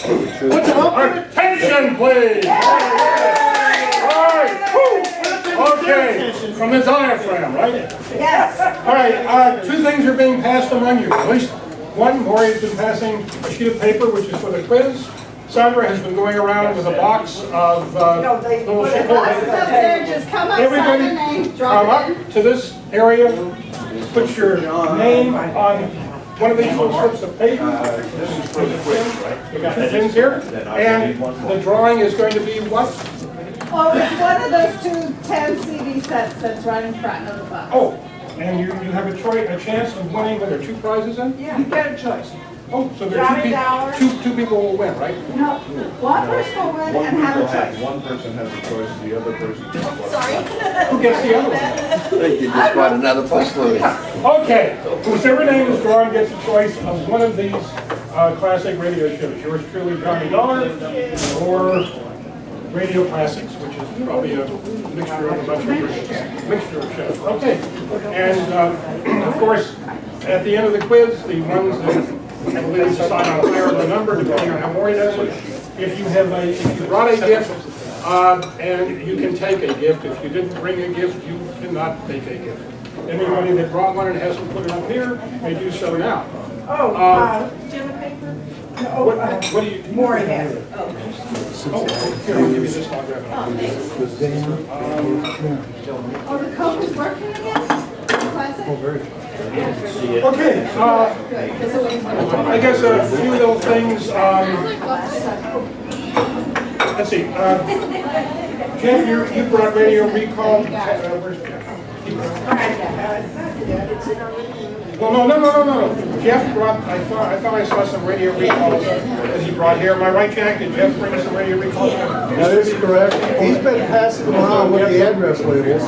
Put your attention, please. All right. Okay, from the diaphragm, right? Yes. All right, two things are being passed among you. At least one, Maury has been passing a sheet of paper, which is for the quiz. Sandra has been going around with a box of little The box is up there, just come up, sign Everybody, your name, come drop it in. up to this area, put your name on one of these little slips of paper. We got the pins here, and the drawing is going to be what? Oh, it's one of those 2 10 CD sets that's right in front of the box. Oh, and you have a chance of winning, what, there are 2 prizes in? Yeah, you get a choice. Oh, so there are two people will win, right? No, one person will win and have a choice. One person has a choice, the other person. Sorry. Who gets the other one? You just bought another busload. Okay, whichever name is drawn gets a choice of one of these classic radio shows. Yours truly, Johnny Dollar, or Radio Classics, which is probably a mixture of a bunch of mixture of shows. Okay, and of course, at the end of the quiz, the ones that I believe decide on a higher the number, depending on how Maury does it. If you brought a gift, and you can take a gift. If you didn't bring a gift, you cannot take a gift. Anybody that brought one and hasn't put it up here may do so now. Oh, do you have a paper? What do you? Maury has it. Oh, here, I'll give you this autograph. Oh, the Coke is working again? Classic? Okay, I guess a few little things. Let's see. Jeff, you brought Radio Recall. Where's Jeff? Well, no. Jeff brought. I thought I saw some Radio Recalls as he brought here. Am I right, Jack? Did Jeff bring some Radio Recalls? That is correct. He's been passing them around with the address labels.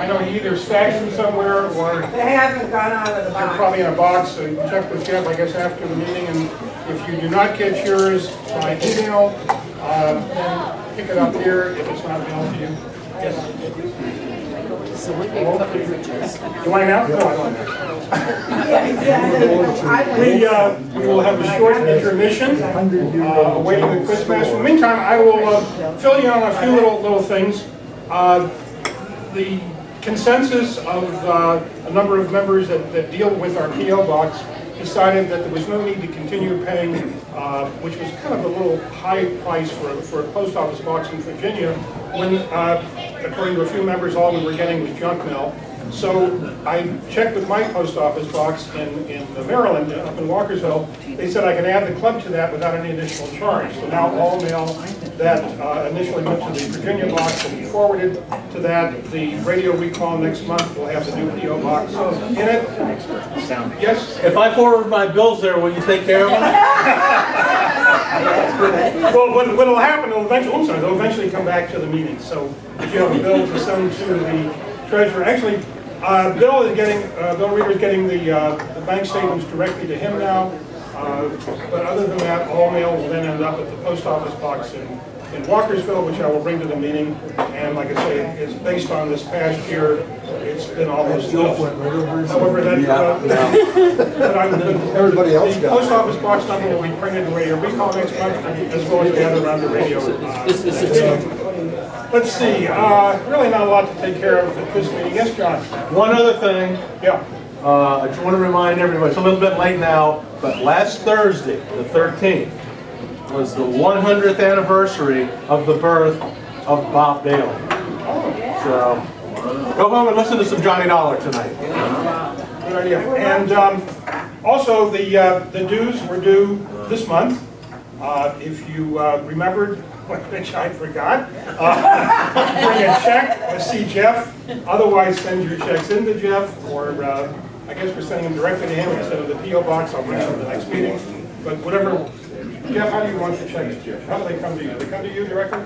I know he either stacks them somewhere or They haven't gone out of the they're box. probably in a box. So you can check with Jeff, I guess, after the meeting. And if you do not get yours by email, then pick it up here if it's not mailed to you. Yes. So we get coverages. You want it out? No, I don't Yeah. We will have a short intermission awaiting the quizmaster. In the meantime, I will fill you on a few little things. The consensus of a number of members that deal with our P.O. box decided that there was no need to continue paying, which was kind of a little high price for a post office box in Virginia, when, according to a few members, all we were getting was junk mail. So I checked with my post office box in Maryland, up in Walkersville. They said I could add the club to that without any additional charge. So now all mail that initially went to the Virginia box will be forwarded to that. The Radio Recall next month will have the new P.O. box in it. Yes? If I forward my bills there, will you take care of them? Well, what will happen, they'll eventually come back to the meeting. So if you have a bill to send to the treasurer, actually, Bill Reader is getting the bank statements directly to him now. But other than that, all mail will then end up at the post office box in Walkersville, which I will bring to the meeting. And like I say, it's based on this past year. It's been almost however, Everybody else the got post office box number will be printed in Radio Recall next month, as well as the other around the radio. Let's see, really not a lot to take care of at this meeting. Yes, John? One other thing, Yeah. I just want to remind everybody, it's a little bit late now, but last Thursday, the 13th, was the 100th anniversary of the birth of Bob Bailey. So, go home and listen to some Johnny Dollar tonight. Good idea. And also, the dues were due this month. If you remembered, which I forgot, bring a check. Let's see Jeff. Otherwise, send your checks in to Jeff, or I guess we're sending them directly to him instead of the P.O. box. I'll bring them to the next meeting. But whatever. Jeff, how do you want the checks, Jeff? How do they come to you? Do they come to you directly?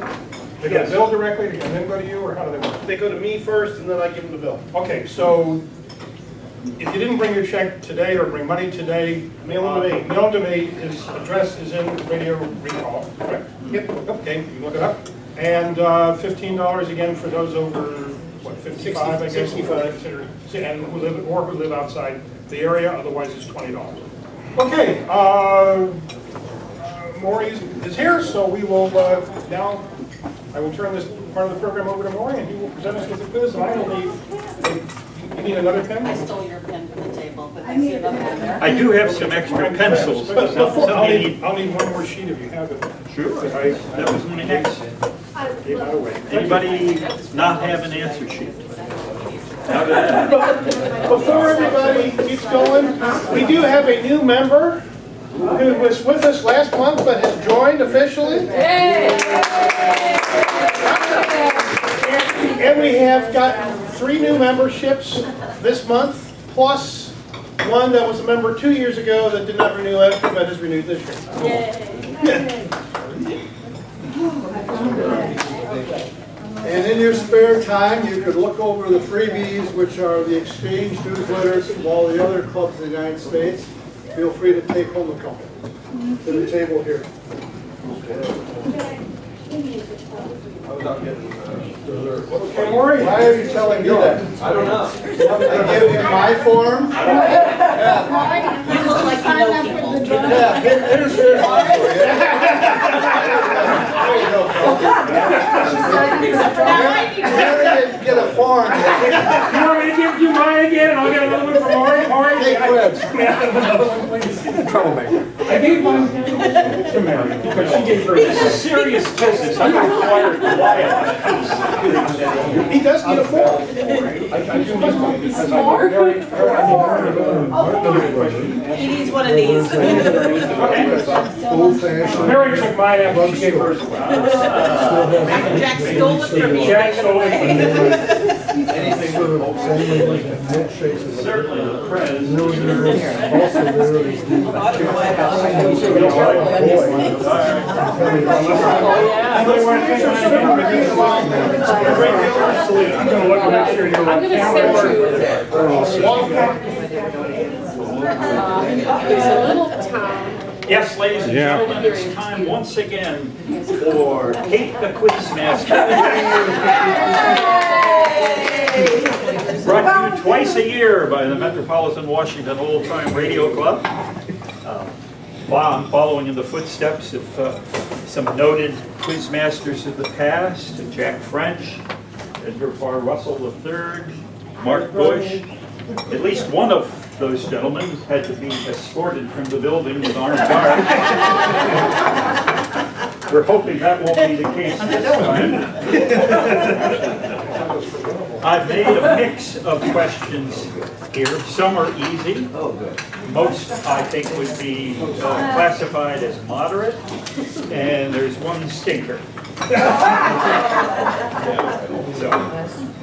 They get a bill directly and then go to you, or how do they work? They go to me first, and then I give them the bill. Okay, so if you didn't bring your check today or bring money today, Mail them to me. mail to me. His address is in Radio Recall. Correct? Yep. Okay, you can look it up. And $15 again for those over, what, 55, I guess? 65. And who live outside the area. Otherwise, it's $20. Okay. Maury is here, so we will now, I will turn this part of the program over to Maury, and he will present us with a quiz, and I will need, you need another pen? I stole your pen from the table, but I see another one there. I do have some extra pencils. But before, I'll Somebody need one more sheet if you have it. Sure. That was my next. Gave that away. Anybody not have an answer sheet? Before everybody keeps going, we do have a new member who was with us last month but has joined officially. And we have gotten 3 new memberships this month, plus one that was a member 2 years ago that did not renew after but has renewed this year. And in your spare time, you could look over the freebies, which are the exchange newsletters from all the other clubs in the United States. Feel free to take home a couple to the table here. Okay, Maury? Why are you telling me that? I don't know. I give you my form. You look like you know people. Yeah, here's one for you. There you go, folks. Mary didn't get a form yet. You want me to give you mine again, and I'll get another one from Maury? Maury? Take Fred's. Another one, please. Troublemaker. I gave one to Mary, because she gave her. This is serious business. I'm going to require quiet. He does get a form. I do this one because I get very, He needs one of these. Old-fashioned. Mary took mine after she gave hers. Jack stole it from me. Jack stole it from me. Certainly the press. I'm going to look and make sure you're on camera. It's a little town. Yes, ladies and gentlemen, it's time once again for Kate the Quizmaster. Brought to you twice a year by the Metropolitan Washington Old Time Radio Club. I'm following in the footsteps of some noted quizmasters of the past, Jack French, Edgar Farr Russell III, Mark Bush. At least one of those gentlemen had to be escorted from the building with armed guards. We're hoping that won't be the case this time. I've made a mix of questions here. Some are easy. Most, I think, would be classified as moderate. And there's one stinker. So,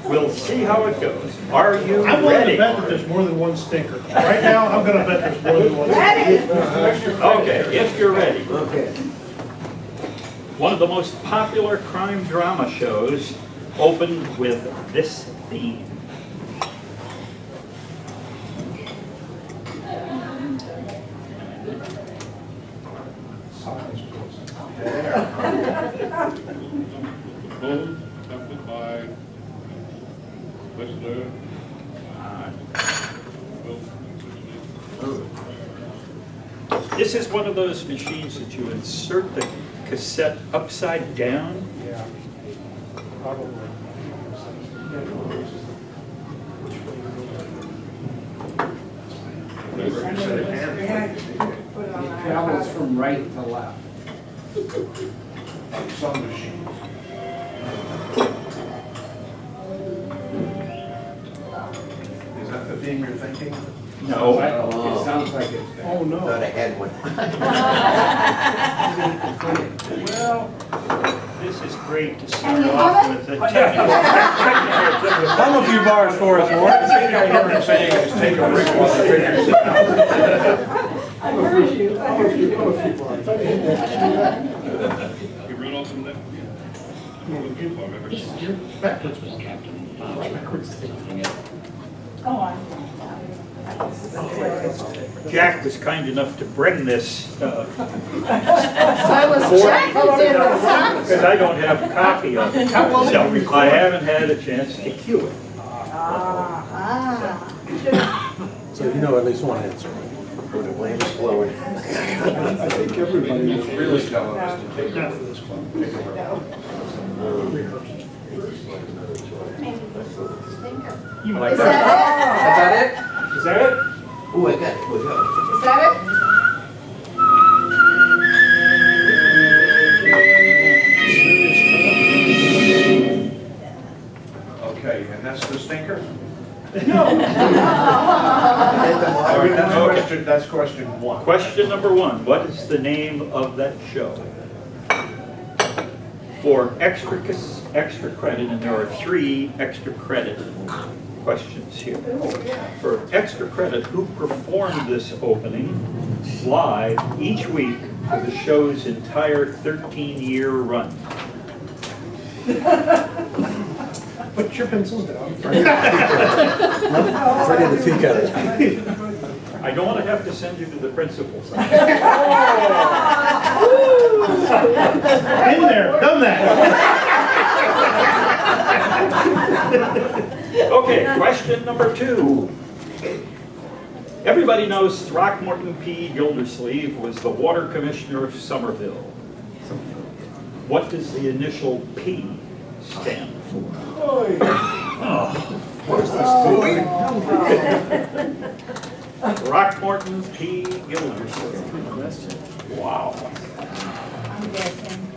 we'll see how it goes. Are you I'm willing to ready? bet that there's more than one stinker. Right now, I'm going to bet there's more than one stinker. Okay, if you're ready. One of the most popular crime drama shows opened with this theme. Accepted by listener. This is one of those machines that you insert the cassette upside down. Yeah, probably. It travels from right to left. Some machines. Is that the theme you're thinking? No. It sounds like it's. Oh, no. Thought I had one. Well, this is great to start off with a technical difficulty. Hum a few bars for us, Warren. I think I hear him saying is take a break while I figure this out. You run off in that? Go on. Jack was kind enough to bring this So I was checking dinner. because I don't have a copy of it. So I haven't had a chance to cue it. So you know at least one answer. Oh, the wind is blowing. I think everybody was Really telling us to take Not over. for this club. You might Is that Is that it? Is that it? Ooh, I got it. Wait, it? Is that it? Okay, and that's the stinker? No. All right, that's question one. Question number one, what is the name of that show? For extra credit, and there are 3 extra credit questions here. For extra credit, who performed this opening live each week for the show's entire 13-year run? Put your pencils down. Freddie the Teacup. I don't want to have to send you to the principal's. Been there, done that. Okay, question number 2. Everybody knows Throckmorton P. Gildersleeve was the water commissioner of Somerville. What does the initial P stand for? Throckmorton P. Gildersleeve. Wow. I'm guessing.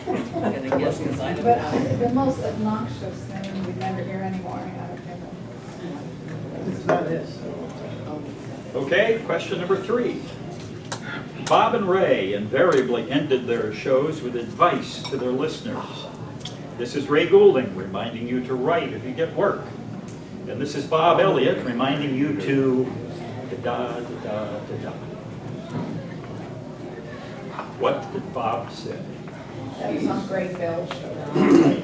I'm gonna guess because I don't But know. the most obnoxious thing we never hear anymore out of him. It's not this. Okay, question number 3. Bob and Ray invariably ended their shows with advice to their listeners. This is Ray Goulding reminding you to write if you get work. And this is Bob Elliott reminding you to da-da-da-da-da. What did Bob say? That was on Great Bill's show.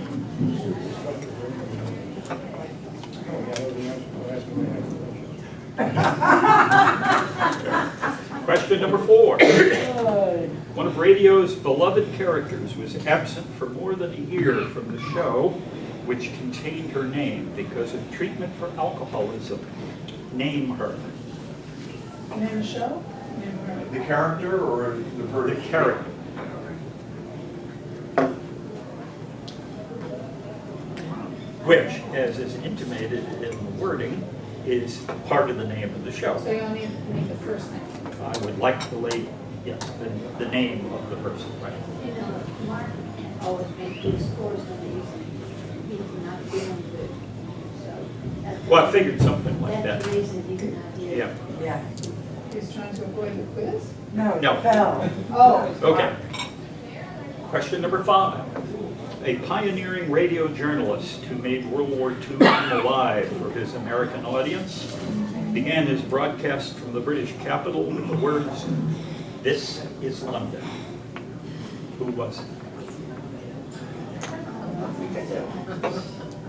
Question number 4. One of radio's beloved characters was absent for more than a year from the show, which contained her name because of treatment for alcoholism. Name her. Name the show? The character or the The person? character. Which, as is intimated in the wording, is part of the name of the show. So you only need the first name. I would like the late, yes, the name of the person, right? You know, Mark always makes good scores when he's not feeling good. So that's Well, I figured something like that's that. the reason he's not here. Yeah, Yeah. He's trying to avoid the quiz? No, No. fell. Oh. okay. Question number 5. A pioneering radio journalist who made World War II come alive for his American audience began his broadcast from the British capital with the words, "This is London." Who was it?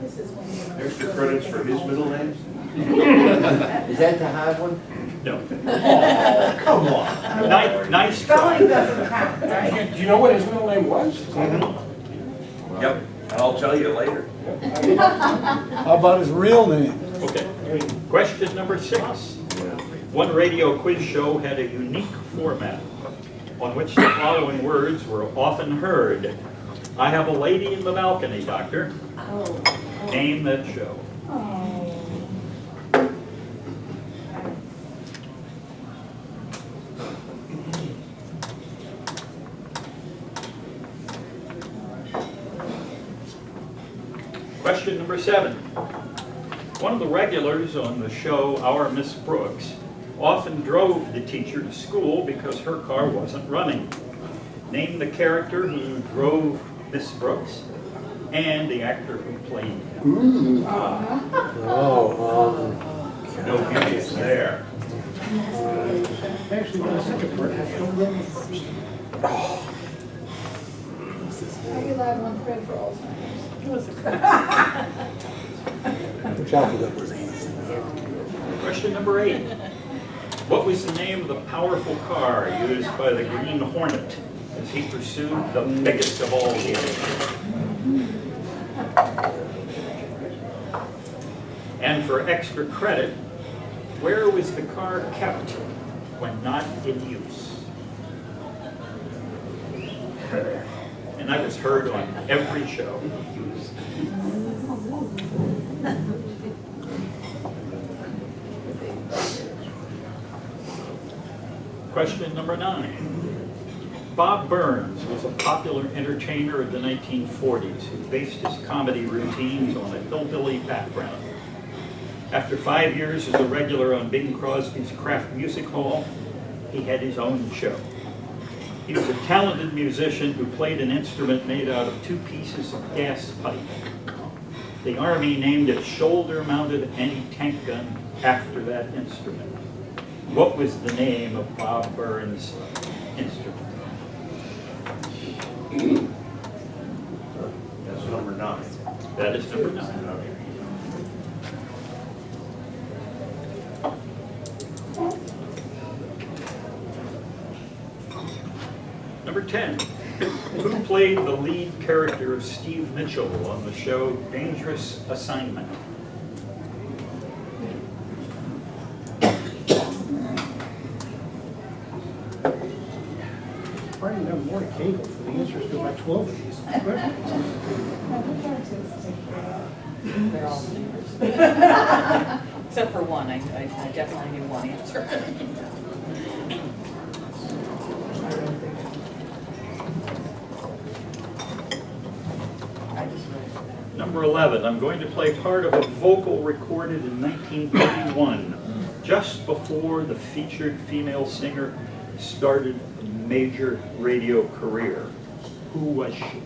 This is when you. Extra credits for his middle name? Is that the hard one? No. Oh, come on. Nice Spelling try. doesn't count, right? Do you know what his middle name was? Yep, I'll tell you later. How about his real name? Okay. Question number 6. One radio quiz show had a unique format on which the following words were often heard. I have a lady in the balcony, doctor. Oh. Name that show. Oh. Question number 7. One of the regulars on the show, Our Miss Brooks, often drove the teacher to school because her car wasn't running. Name the character who drove Miss Brooks and the actor who played him. No hints there. Actually, the second part, I don't remember first. Are you allowed one credit for Alzheimer's? The chocolate was easy. Question number 8. What was the name of the powerful car used by the Green Hornet as he pursued the biggest of all aliens? And for extra credit, where was the car kept when not in use. And that was heard on every show. Question number 9. Bob Burns was a popular entertainer of the 1940s who based his comedy routines on a hillbilly background. After 5 years as a regular on Bing Crosby's Kraft Music Hall, he had his own show. He was a talented musician who played an instrument made out of 2 pieces of gas pipe. The Army named it shoulder-mounted anti-tank gun after that instrument. What was the name of Bob Burns' instrument? That's number 9. That is number 9. Number 10. Who played the lead character of Steve Mitchell on the show Dangerous Assignment? Probably have more to cable for the answers to like 12 of these. Except for one, I definitely knew one answer. Number 11, I'm going to play part of a vocal recorded in 1931, just before the featured female singer started a major radio career. Who was she?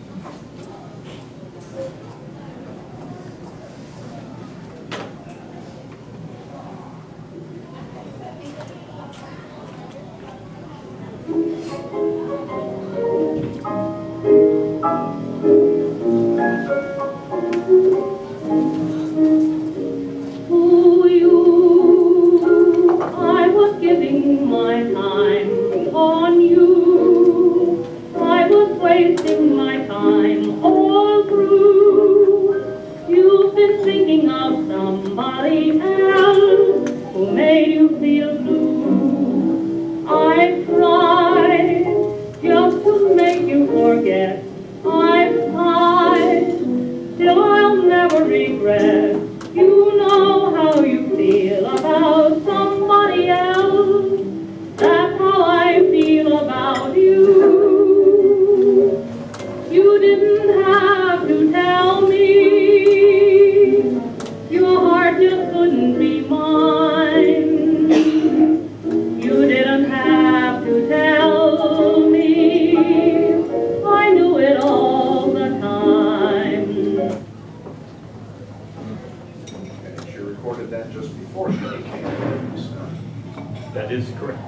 That is correct.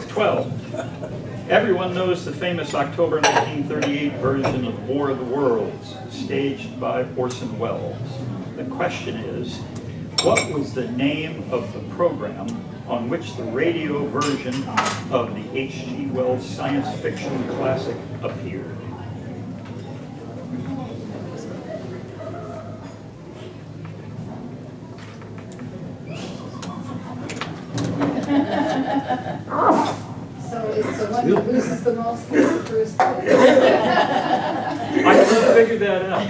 12. Everyone knows the famous October 1938 version of War of the Worlds, staged by Orson Welles. The question is, what was the name of the program on which the radio version of the H.G. Wells science fiction classic appeared? So it's the one that loses the most gets the first place. I haven't figured that out.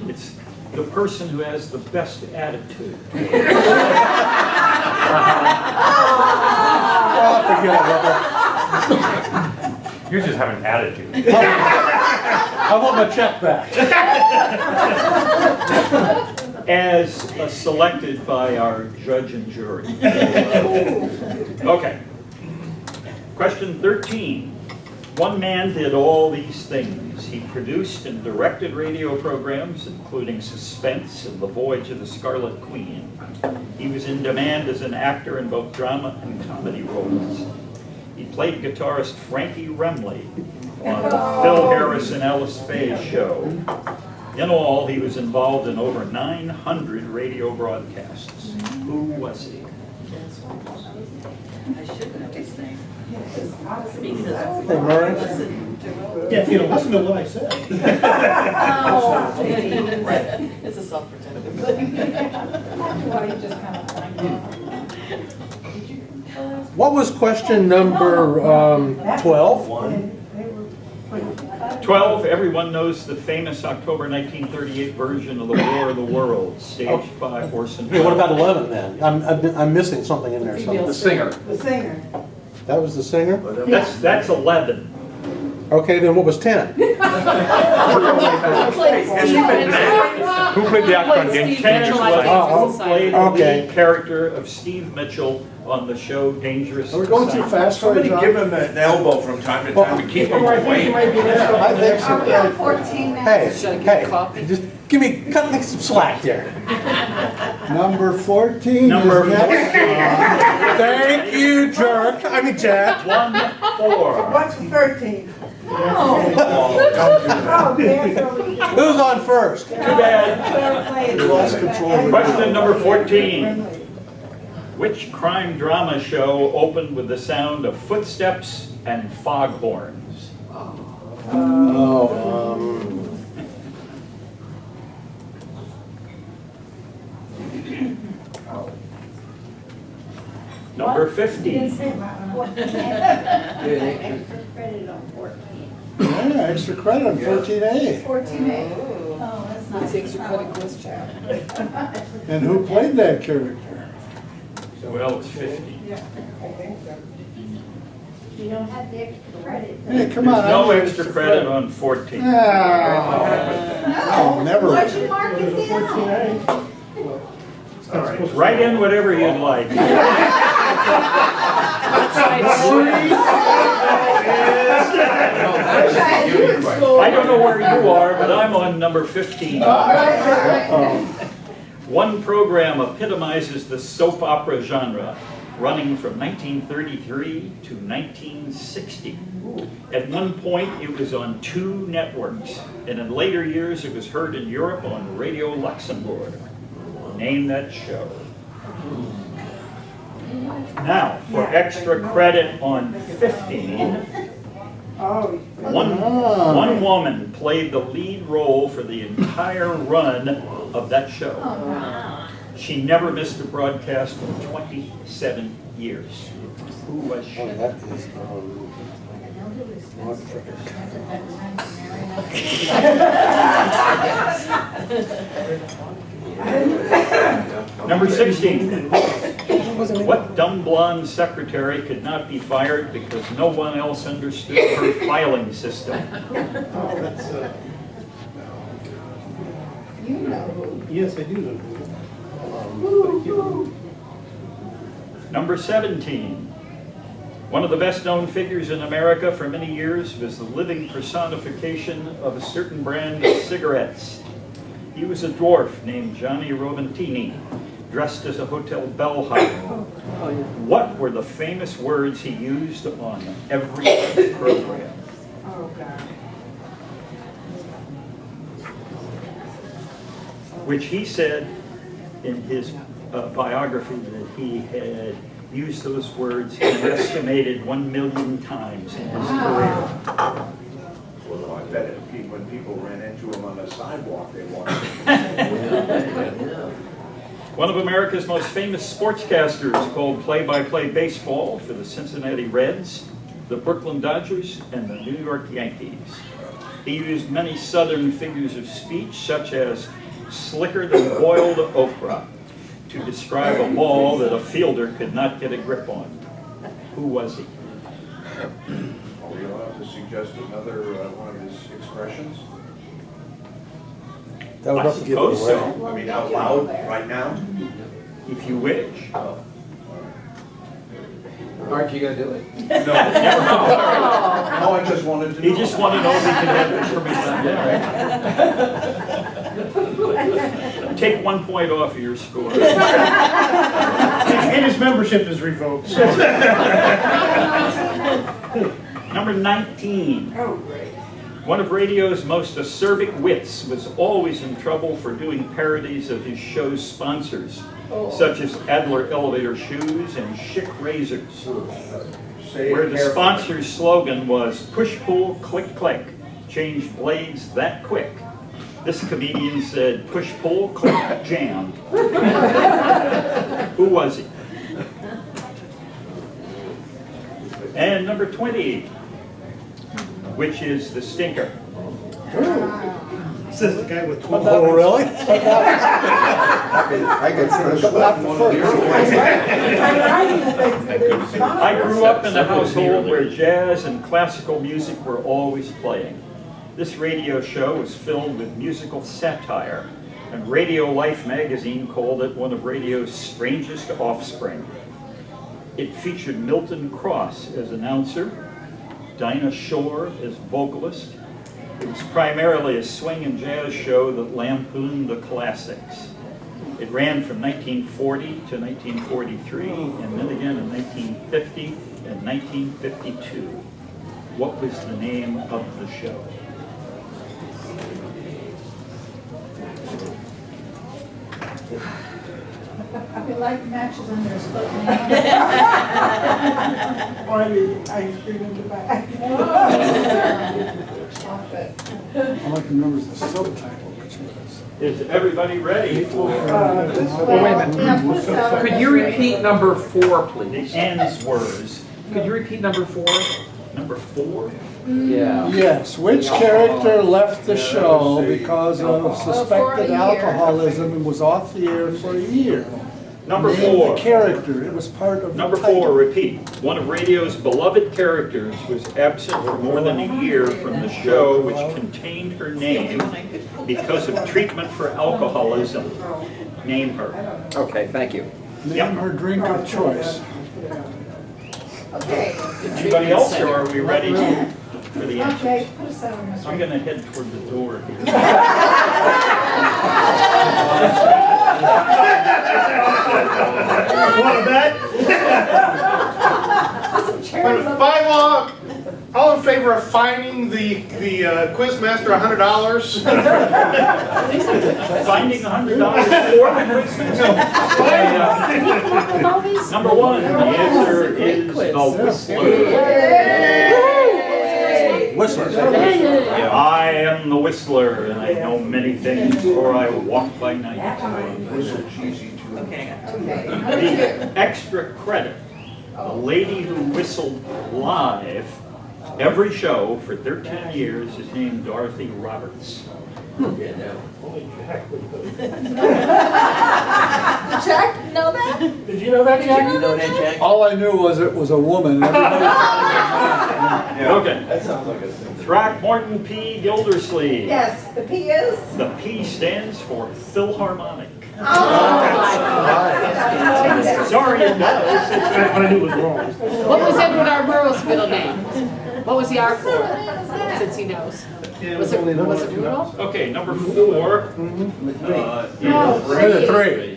It's the person who has the best attitude. Oh, forget it, Robert. You're just having attitude. I want my check back. As selected by our judge and jury. Okay. Question 13. One man did all these things. He produced and directed radio programs, including Suspense and The Voyage of the Scarlet Queen. He was in demand as an actor in both drama and comedy roles. He played guitarist Frankie Remley on the Phil Harris and Alice Faye show. In all, he was involved in over 900 radio broadcasts. Who was he? I should know his name. Hey, Murray? Yeah, if you don't listen to what I said. It's a self-protective What was question number 12? 12, everyone knows the famous October 1938 version of the War of the Worlds, staged by Orson Okay, what Welles. about 11 then? I'm missing something in there. Something. The singer. The singer. That was the singer? That's 11. Okay, then what was 10? Has he been mad? Who played the actor on Game Ten Changers? was Oh, who played the okay. lead character of Steve Mitchell on the show Dangerous Are we going too Assignment. fast for you, Somebody John? give him an elbow from time to time to keep him I think you away. might be next up. I think so. Are we on 14 now? Hey, Should I get hey, coffee? just cut me some slack there. Number 14 Number is next. 14. Thank you, jerk. I mean, Jack. 1-4. What's 13? Oh, don't do that. Oh, that's what we do. Who's on first? Too bad. You lost control. Question number 14. Which crime drama show opened with the sound of footsteps and foghorns? Number 15. Extra credit on 14. Yeah, extra credit on 14A. 14A. Oh, that's not. It's extra credit quiz chat. And who played that character? Well, it's 50. You don't have the extra credit. Hey, come on. There's no extra credit on 14. Oh, never. Why'd you mark it down? 14A. All right, write in whatever you'd like. I don't know where you are, but I'm on number 15. One program epitomizes the soap opera genre, running from 1933 to 1960. At one point, it was on 2 networks, and in later years, it was heard in Europe on Radio Luxembourg. Name that show. Now, for extra credit on 15, one woman played the lead role for the entire run of that show. She never missed a broadcast for 27 years. Who was she? That is, Number 16. What dumb blonde secretary could not be fired because no one else understood her filing system? You know who. Yes, I do know. Number 17. One of the best-known figures in America for many years was the living personification of a certain brand of cigarettes. He was a dwarf named Johnny Roventini, dressed as a hotel bellhop. What were the famous words he used on every program? Oh, God. Which he said in his biography that he had used those words an estimated 1 million times in his career. Well, I bet when people ran into him on the sidewalk, they wanted One of America's most famous sportscasters called play-by-play baseball for the Cincinnati Reds, the Brooklyn Dodgers, and the New York Yankees. He used many Southern figures of speech, such as slicker than boiled okra, to describe a ball that a fielder could not get a grip on. Who was he? Are we allowed to suggest another one of his expressions? that would I have to give it suppose away. so, I mean, out loud, right now? if you wish. Aren't you gonna do it? No. No, I just wanted to know. He just wanted to know if he could have information. Take 1 point off of your score. And his membership is revoked. Number 19. Oh, great. One of radio's most acerbic wits was always in trouble for doing parodies of his show's sponsors, such as Adler Elevator Shoes and Schick Razors, where the sponsor's slogan was push, pull, click, click, change blades that quick. This comedian said push, pull, click, jam. Who was he? And number 20, which is the stinker. Says the guy with 12. Oh, really? I could finish that first. I grew up in a household where jazz and classical music were always playing. This radio show was filled with musical satire, and Radio Life magazine called it one of radio's strangest offspring. It featured Milton Cross as announcer, Dinah Shore as vocalist. It was primarily a swing and jazz show that lampooned the classics. It ran from 1940 to 1943, and then again in 1950 and 1952. What was the name of the show? We like matches under a spoken. Or the ice cream in the back. All I can remember is the subtitle, which was. Is everybody ready for Wait a minute. Could you repeat number 4, please? the Answers? Could you repeat number 4? Number 4? Yeah. Yes, which character left the show because of suspected alcoholism and was off the air for a year? Number Name 4. the character, it was part of the Number title. 4, repeat. One of radio's beloved characters was absent for more than a year from the show, which contained her name because of treatment for alcoholism. Name her. Okay, thank you. Name her drink of choice. Okay. Anybody else, or are we ready for the answers? Okay, put us out on this I'm one. going to head toward the door here. Want to bet? All in favor of fining the quizmaster $100? Finding $100 for the Christmas. Number 1, the answer is the Whistler. Whistler. I am the Whistler, and I know many things, for I walk by night. The extra credit, the lady who whistled live every show for 13 years is named Dorothy Roberts. Jack, know that? Did you know that, Jack? You know that, Jack? All I knew was it was a woman. Everybody Okay. That sounds like a thing. Throckmorton P. Gildersleeve. Yes, the P is? The P stands for Philharmonic. Sorry, it does. But I knew it was wrong. What was Edward R. Murrow's middle name? What was the R for? Since he knows. Was it Rudolph? Okay, number 4. Three.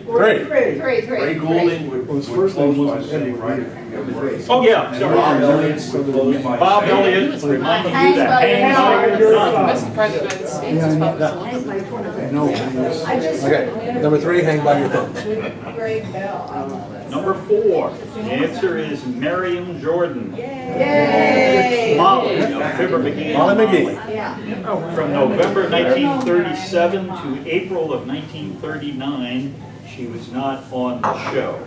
Ray Goulding would Well, his first name Close by wasn't saying, Edward. right, if you get raised. Oh, yeah, sorry. Bob Elliott reminded you to hang by your thumb. Best president of the United States is probably No, he was. Okay, number 3, hang by your thumb. Great bell. I love it. Number 4, the answer is Marion Jordan. Yay! Molly of Fibber McGee. Molly McGee. Yeah. From November 1937 to April of 1939, she was not on the show.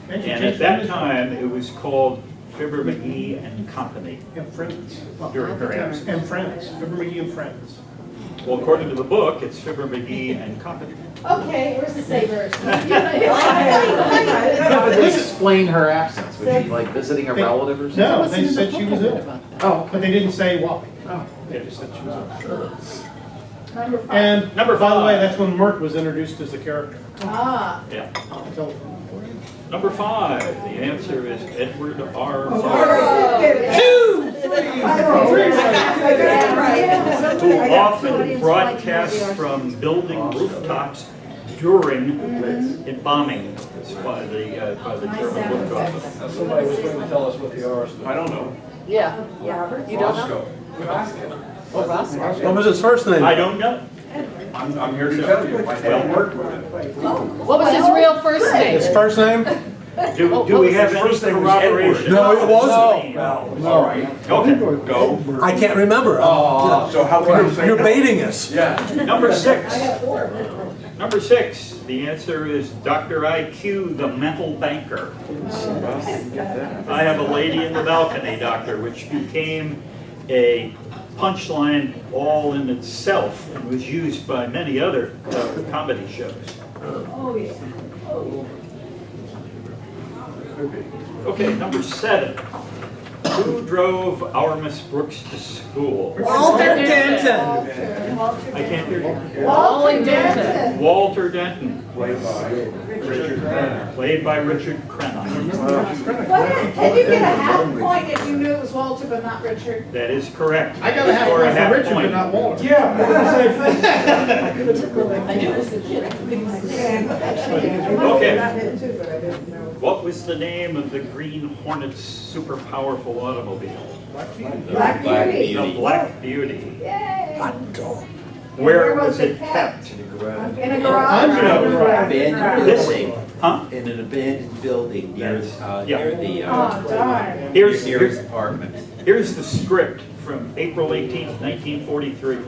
And at that time, it was called Fibber McGee and Company And friends. during her absence. And friends. Fibber McGee and friends. Well, according to the book, it's Fibber McGee and Company. Okay, where's the savers? Please explain her absence. Was she like visiting a relative or something? No, they said she was ill. Oh, But they didn't say why. Oh. They just said she was ill. Number 5. And Number by the way, 5. that's when Mwotrc was introduced as a character. Ah. Yeah. So, Number 5, the answer is Edward R. Oh. Who often broadcasts from building rooftops during bombing by the German Luftwaffe. Somebody was going to tell us what the R's. I don't know. Yeah. You don't know? Ask him. What was his first name? I don't know. I'm here to tell you, my dad worked with him. What was his real first name? His first name? Do we have any corroboration? No, it wasn't. All right. Okay. Go. I can't remember. So how can you say? You're no? baiting us. Yeah. Number 6. Number 6. The answer is Dr. IQ, the mental banker. I have a lady in the balcony, doctor, which became a punchline all in itself and was used by many other comedy shows. Oh, yeah. Okay, number 7. Who drove our Miss Brooks to school? Walter Denton. I can't hear you. Walter Denton. Walter Denton, Played by Richard Crenna. played by Richard Crenna. Can you get a half point if you knew it was Walter but not Richard? That is correct. I got a half Or point for Richard, but not Walter. Yeah, I did the same thing. Okay. What was the name of the Green Hornet's super powerful automobile? Black Beauty. The Black Beauty. Yay. Where was it kept? In a garage. Abandoned This, building, huh? in an abandoned building near, near the, Oh, darn. Here's, near his apartment. here's the script from April 18th, 1943.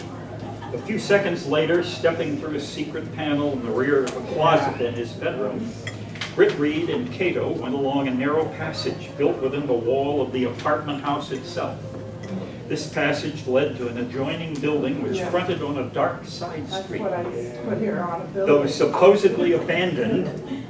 A few seconds later, stepping through a secret panel in the rear of a closet in his bedroom, Britt Reed and Cato went along a narrow passage built within the wall of the apartment house itself. This passage led to an adjoining building which fronted on a dark side street. Though supposedly abandoned,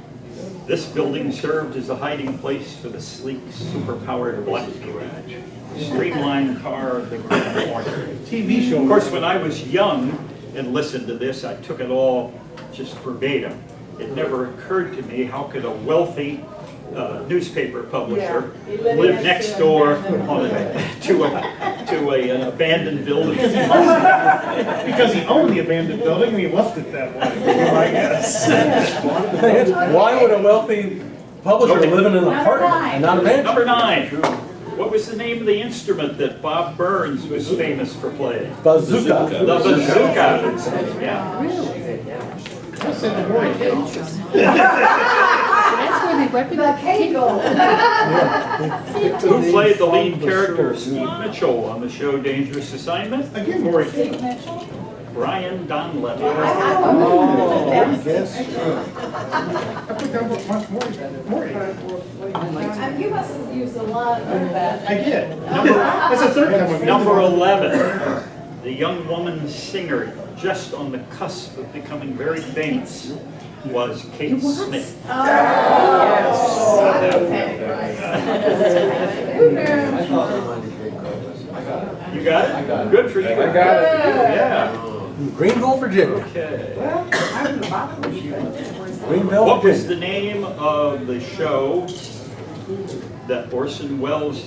this building served as a hiding place for the sleek, superpowered Black Beauty, streamlined car of the Green Hornet. TV show. Of course, when I was young and listened to this, I took it all just verbatim. It never occurred to me, how could a wealthy newspaper publisher live next door on to an abandoned building? Because he owned the abandoned building and he left it that way, I guess. Why would a wealthy publisher live in an apartment and not abandoned? Number 9. What was the name of the instrument that Bob Burns was famous for playing? Bazooka. The bazooka. Yeah. That's where they represent Who played the lead character Steve Mitchell on the show Dangerous Assignment? Again, Maury. Brian Donlevy. You must have used a lot of that. I did. That's the third time I've used it. Number 11. The young woman singer just on the cusp of becoming very famous was Kate Smith. You got it? Good for you. I got it. Yeah. Greenville, Virginia. Okay. Greenville, What was Virginia. the name of the show that Orson Welles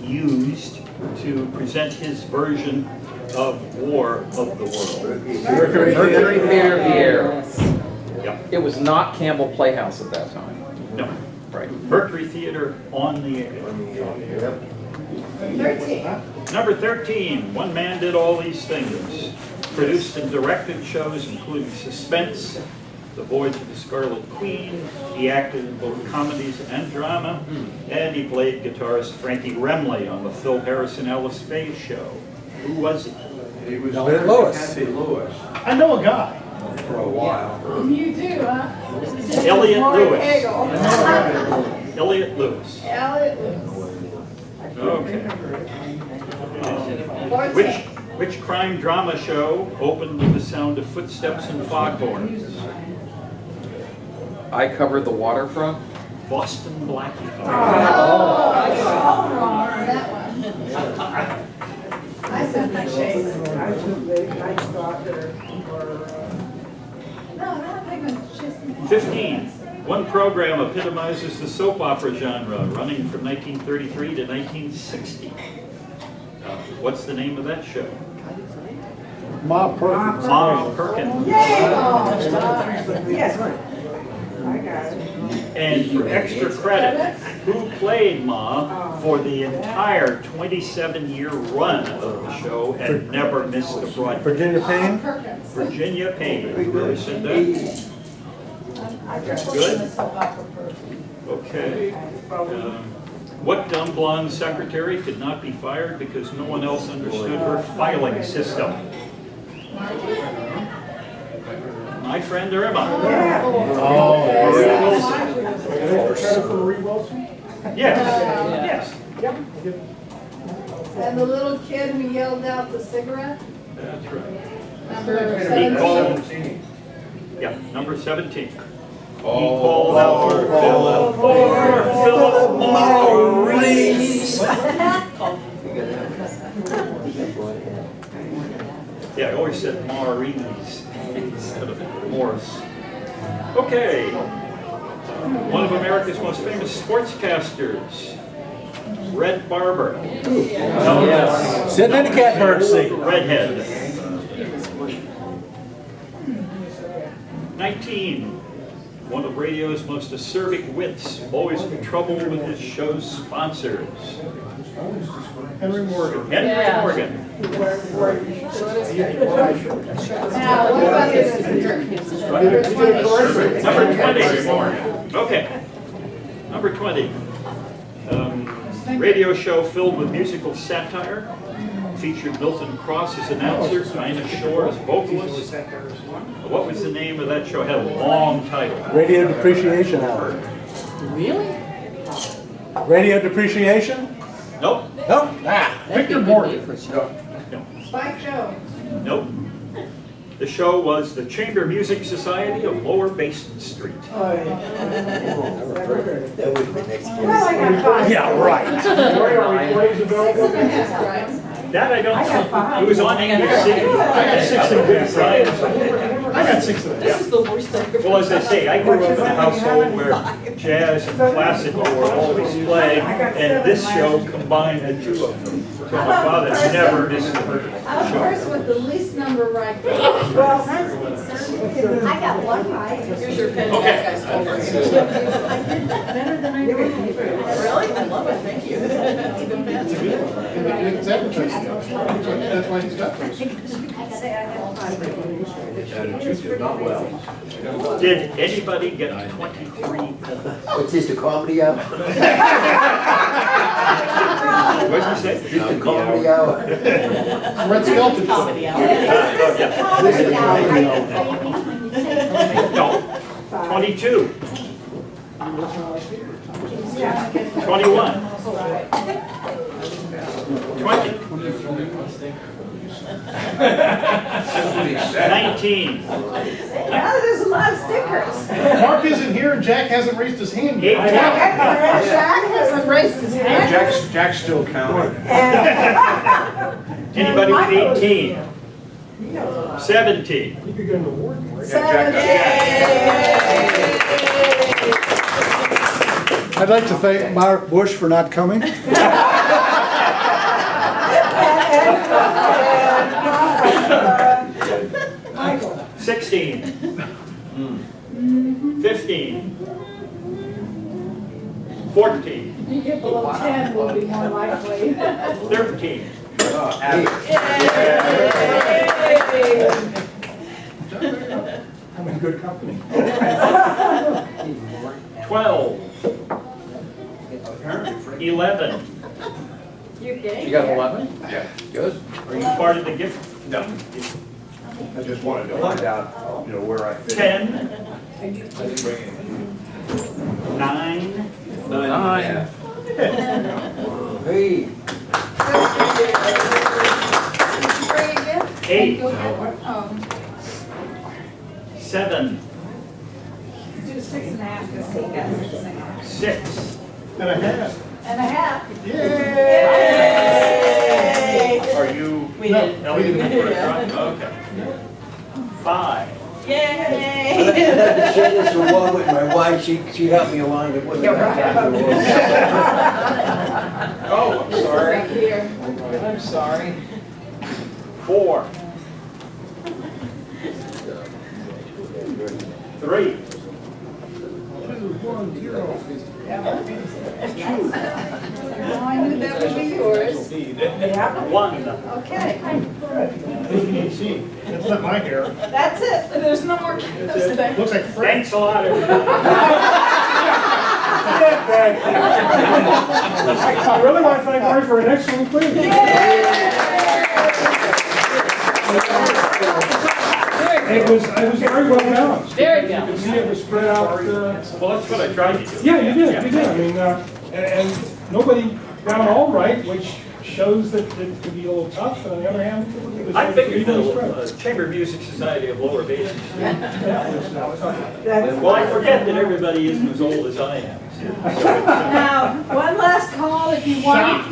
used to present his version of War of the World? Mercury Theater of the Air. Yep. It was not Campbell Playhouse at that time. No. Right. Mercury Theater on the Air. 13. Number 13. One man did all these things. Produced and directed shows including Suspense, The Voyage of the Scarlet Queen. He acted in both comedies and drama. And he played guitarist Frankie Remley on the Phil Harrison Ellis Faye show. Who was he? He was Elliot Lewis. Kathy Lewis I know a guy. for a while. You do, huh? Elliot Maury Lewis. Cagle. Elliot Lewis. Elliot Lewis. Okay. 14. Which crime drama show opened with the sound of footsteps and foghorns? I covered the waterfront. Boston Blackie. That one. I said my shade. No, not Pigment. 15. One program epitomizes the soap opera genre, running from 1933 to 1960. What's the name of that show? Ma Perkins. Ma Perkins. Yay! Oh, yes. I got it. And for extra credit, who played Ma for the entire 27-year run of the show and never missed a broadcast? Virginia Payne? Virginia Payne. Whoever said that? Good? Okay. What dumb blonde secretary could not be fired because no one else understood her filing system? My friend Irma. Marie Wilson? Yes, yes. And the little kid who yelled out the cigarette? That's right. Number He 17. called, yeah, number 17. He called out for Philip Maurice. Yeah, I always said Maurice instead of Morris. Okay. One of America's most famous sportscasters, Red Barber. Yes. Sitting in the catbird seat. Redhead. 19. One of radio's most acerbic wits, always in trouble with his show's sponsors. Henry Morgan. Henry Morgan. Now, what about this? Number 20. Okay. Number 20. Radio show filled with musical satire. Featured Milton Cross as announcer, Dinah Shore as vocalist. What was the name of that show? It had a long title. Radio Depreciation Hour. Really? Radio Depreciation? Nope. Nope. Ah. Victor Morgan. Spike Jones. Nope. The show was the Chamber Music Society of Lower Basin Street. Well, I got 5. Yeah, right. That I don't know. It was on ABC. I got 6 of them. I got 6 of them. This is the worst thing. Well, as I say, I grew up in a household where jazz and classical were always playing, and this show combined the two of them. So my father never missed a I'm the person with the least number right. Well, I got 1 right. Here's your pen. Okay. Guys, over. Better than I did. Really? I love it. Thank you. That's why he's got those. Not well. Did anybody get 23? What's this, the comedy hour? What did you say? This the comedy hour? Red Skelton. Comedy hour. No, 22. 21. 20. 19. Now there's a lot of stickers. Mark isn't here and Jack hasn't raised his hand yet. Jack hasn't raised his hand. Jack's still counting. Anybody with 18? 17. You could get an award for it. I'd like to thank Mark Bush for not coming. 16. 15. 14. You get below 10, will be more likely. 13. I'm in good company. 12. 11. You You got 11? Yeah. Good. Are you part of the gift? No. I just wanted to find out, where I fit. 10. I didn't bring it. 9. 9. Hey. 8. Oh, 7. do 6.5 because he got 6.5. 6. And a half. And a half. Yay! Are you We did. eligible for a drop? Okay. 5. Yay! I had to share this along with my wife, she helped me along with what Oh, I'm sorry. Here. I'm sorry. 4. 3. Oh, I knew that would be yours. One. Okay, That's not my hair. that's it. There's no more kids today. Looks like Frank. Thanks a lot, everybody. I really want to thank Marty for an excellent quiz. It was very well balanced. Very You balanced. can see it was spread out. Well, that's what I tried to do. Yeah, you did. I mean, and nobody got it all right, which shows that it could be a little tough. But on the other hand, it was I figured evenly spread. the Chamber Music Society of Lower Basin Street. Yeah, it was, Well, I forget that everybody isn't as old as I am. Now, one last call, if you want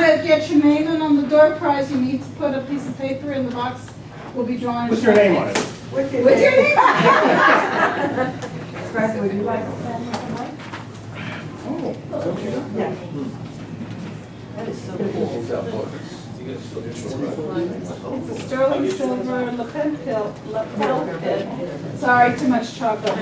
to get your name in on the door prize, you need to put a piece of paper in the box. We'll be drawing. What's your name on it? With your name on it. Would you like to stand with the mic? Oh, is that what you got? Yeah. That is so cool. It's a sterling silver lapel pin. Sorry, too much chocolate.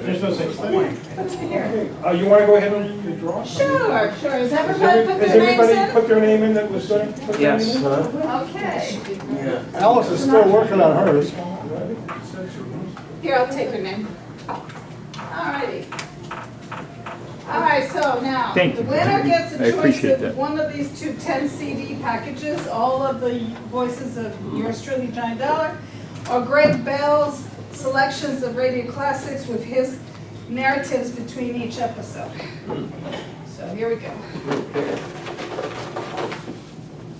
There's no such thing. You want to go ahead and draw? Sure. Is Has everybody put their names everybody in? put their name in that was going to put their name in? Okay. Alice is still working on hers. Here, I'll take your name. Alrighty. Alright, so now, Thank the you. winner gets a I choice appreciate of that. one of these two 10 CD packages, all of the voices of yours truly, Johnny Dollar, or Greg Bell's selections of radio classics with his narratives between each episode. So here we go.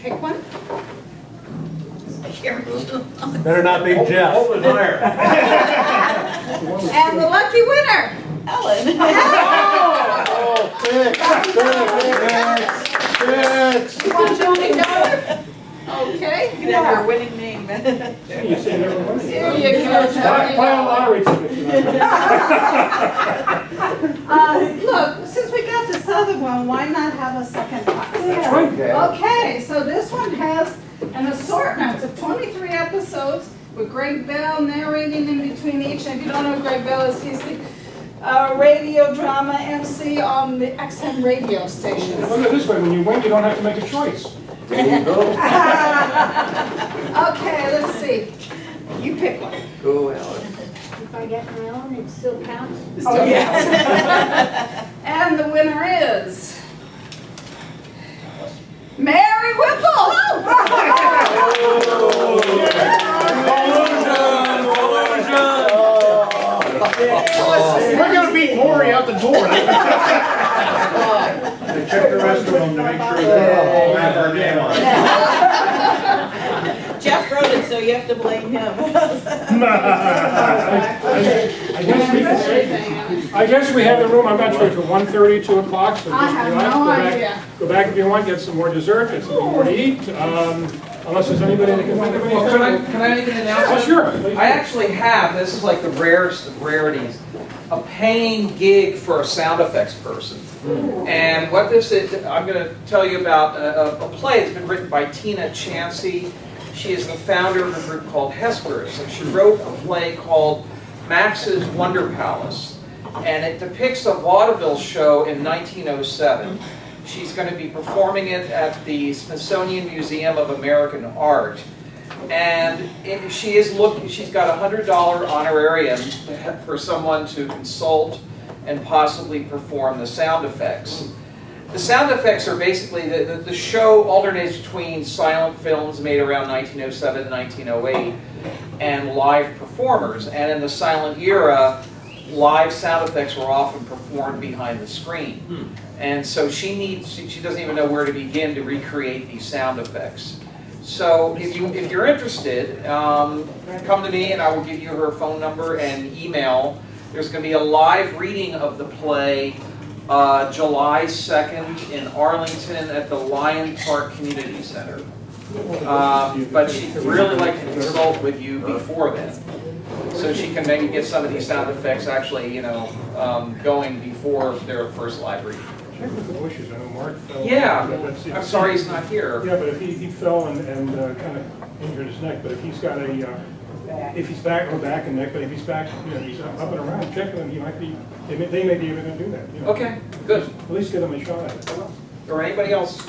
Pick one. Better not be Jeff. Hold it higher. And the lucky winner, Ellen. Oh, fix. You want Johnny Dollar? Okay. You can have your winning name. You say never won. Here you go, Johnny Buy a Dollar. lottery ticket. Look, since we got this other one, why not have a second box? Okay, so this one has an assortment of 23 episodes with Greg Bell narrating in between each. And if you don't know who Greg Bell is, he's the radio drama MC on the XM radio station. Look at it this way, when you win, you don't have to make a choice. Okay, let's see. You pick one. Go, Ellen. If I get my own, it still counts? Oh, yes. And the winner is Mary Whipple. We're gonna beat Maury out the door. They check the rest of them to make sure they all have their name on it. Jeff wrote it, so you have to blame him. I guess we have the room, I'm not sure, till 1:30, 2 o'clock, so I just have relax, no go back. idea. Go back if you want, get some more dessert, get something more to eat, unless there's anybody that can think of Well, can anything. I make an Oh, announcement? sure. I actually have, this is like the rarest of rarities, a paying gig for a sound effects person. And what this is, I'm going to tell you about a play that's been written by Tina Chansey. She is the founder of a group called Hesperus, and she wrote a play called Max's Wonder Palace. And it depicts a vaudeville show in 1907. She's going to be performing it at the Smithsonian Museum of American Art. And she's got a $100 honorarium for someone to consult and possibly perform the sound effects. The sound effects are basically, the show alternates between silent films made around 1907 and 1908 and live performers. And in the silent era, live sound effects were often performed behind the screen. And so she doesn't even know where to begin to recreate these sound effects. So if you're interested, come to me and I will give you her phone number and email. There's going to be a live reading of the play July 2nd in Arlington at the Lion Park Community Center. But she'd really like to consult with you before then, so she can maybe get some of these sound effects actually, going before their first live reading. Check with the bushes, I know Mark fell. Yeah, But I'm sorry he's not here. Yeah, but if he fell and kind of injured his neck, but if he's got a if he's back or back and neck, but if he's back, he's up and around, check with him, he might be, they may be able to do that. Okay, good. At least give them a shot at it. Or anybody else?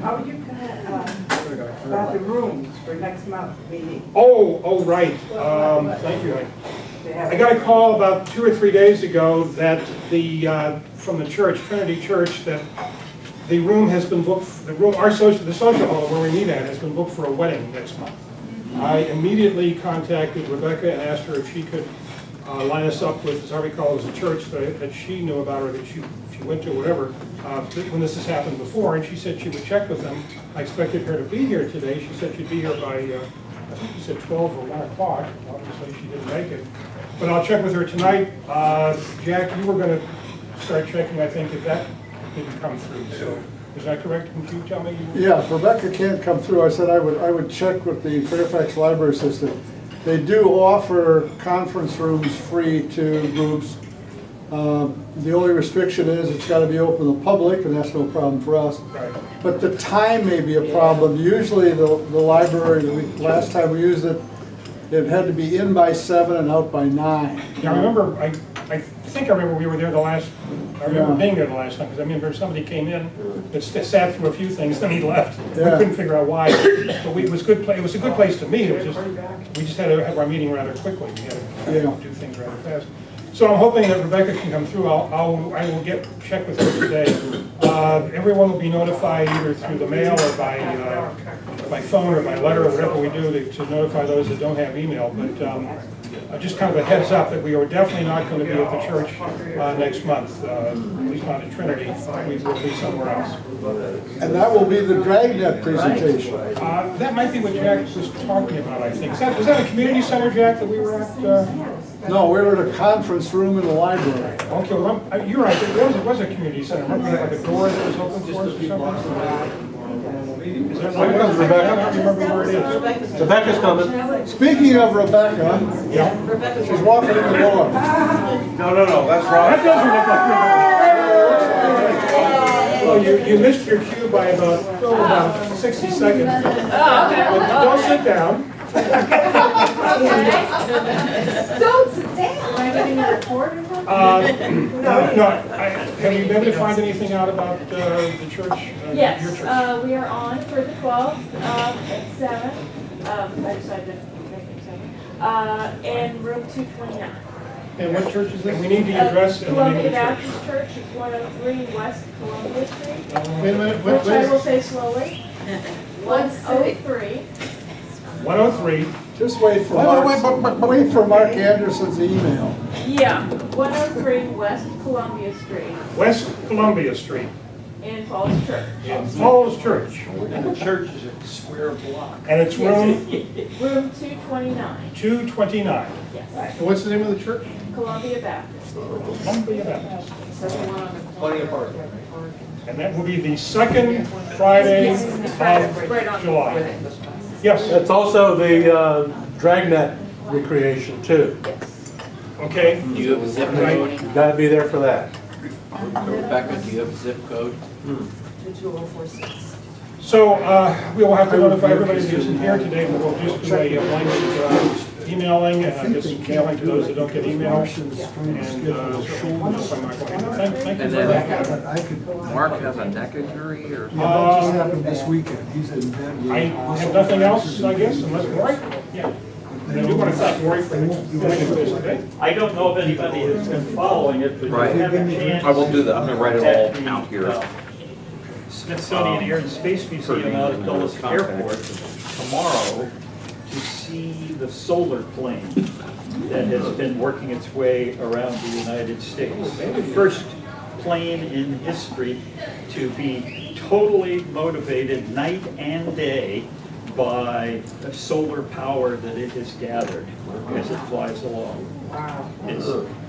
How are you gonna, about the rooms for next month meeting? Oh, right. Thank you. I got a call about 2 or 3 days ago that from the church, Trinity Church, that the room has been booked, the social hall where we meet at has been booked for a wedding next month. I immediately contacted Rebecca and asked her if she could line us up with, as I recall, it was a church that she knew about or that she went to, whatever, when this has happened before, and she said she would check with them. I expected her to be here today. She said she'd be here by, I think she said 12 or 1 o'clock. Obviously, she didn't make it. But I'll check with her tonight. Jack, you were going to start checking, I think, if that didn't come through. So, is that correct? Can you tell me? Yeah, if Rebecca can't come through, I said I would check with the Fairfax Library System. They do offer conference rooms free to groups. The only restriction is it's got to be open to the public, and that's no problem for us. Right. But the time may be a problem. Usually the library, last time we used it, it had to be in by 7 and out by 9. Yeah, I remember, I think I remember we were there I remember being there the last time, because I remember somebody came in that sat through a few things, then he left. Yeah. We couldn't figure out why. But it was a good place to meet. It was we just had to have our meeting rather quickly. We had to do things rather fast. So I'm hoping that Rebecca can come through. I will check with her today. Everyone will be notified either through the mail or by phone or by letter or whatever we do to notify those that don't have email. But just kind of a heads up that we are definitely not going to be at the church next month, at least not at Trinity. We will be somewhere else. And that will be the Dragnet presentation. That might be what Jack was talking about, I think. Was that a community center, Jack, that we were at? No, we were at a conference room in the library. Okay, well, you're right. It was a community center. Remember we had like a door that was open for us or something? Is that right? Here comes Rebecca. I don't remember where it is. Rebecca's coming. Speaking of Rebecca, Yeah. she's walking in the door. No, that's wrong. That doesn't look like Rebecca. Well, you missed your cue by about 60 seconds. But don't sit down. Don't sit down. Am I getting a report or something? Have you been able to find anything out about the church? Yes, your church? we are on for the 12th at 7. I decided to make it 7. In room 229. And what church is this? We need the address and the name of Columbia the church. Baptist Church, it's 103 West Columbia Street. Wait a minute, Which I will say slowly. 103. 103. Just wait for Mark Anderson's email. Yeah, 103 West Columbia Street West Columbia Street. in Falls Church. In Falls Church. And the church is a square block. And it's room Room 229. 229. Yes. And what's the name of the church? Columbia Baptist. Columbia Baptist. Plenty of parking. And that will be the second Friday of July. Yes. That's also the Dragnet recreation too. Okay. Do you have a zip code? You gotta be there for that. Rebecca, do you have a zip code? 22046. So we will have to notify everybody that isn't here today, but we'll just do a blanket emailing and just mailing to those that don't get emails. Thank you very much. Mark has a neck injury or? Yeah, that just happened this weekend. He's in bed with. I have nothing else, I guess, unless Roy? Yeah. I do want to thank Roy for doing this today. I don't know if anybody has been following it, but you Right. have a chance. I will do that. I'm gonna write it all at the, out here. Smithsonian Air and Space Museum out at Dulles Airport tomorrow to see the solar plane that has been working its way around the United States. The first plane in history to be totally motivated night and day by the solar power that it has gathered as it flies along. It's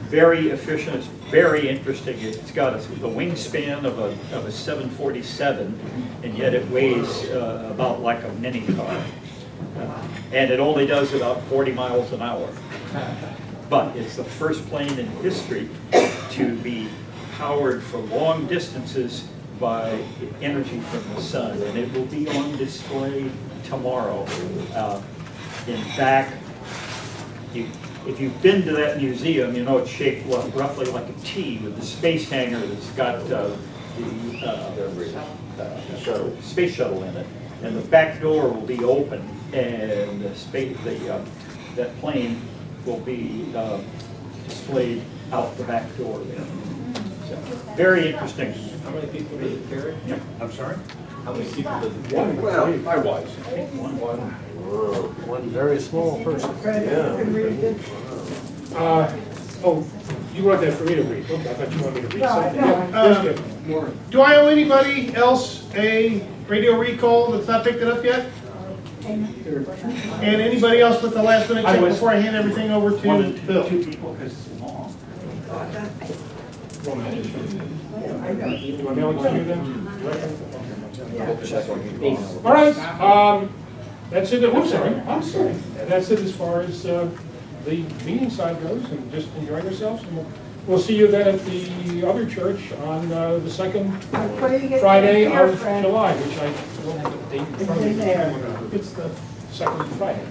very efficient, it's very interesting. It's got the wingspan of a 747, and yet it weighs about like a mini car. And it only does about 40 miles an hour. But it's the first plane in history to be powered for long distances by energy from the sun, and it will be on display tomorrow. In fact, if you've been to that museum, you know it's shaped roughly like a T with the space hangar that's got the space shuttle in it, and the back door will be open, and that plane will be displayed out the back door there. So, very interesting. How many people did it carry? Yeah. I'm sorry? How many people does it carry? Well, my wife. One very small person. Oh, you want that for me to read? Okay, I thought you wanted me to read something. no. Yeah, that's good. Do I owe anybody else a radio recall that's not picked it up yet? And anybody else with the last minute check before I hand everything over to Bill? Two people, because it's long. You want to mail it to you then? All right, that's it. I'm sorry. That's it as far as the meeting side goes, and just enjoy yourselves. And we'll see you then at the other church on the second Friday of July, which I don't have the date in front of me. It's the second Friday.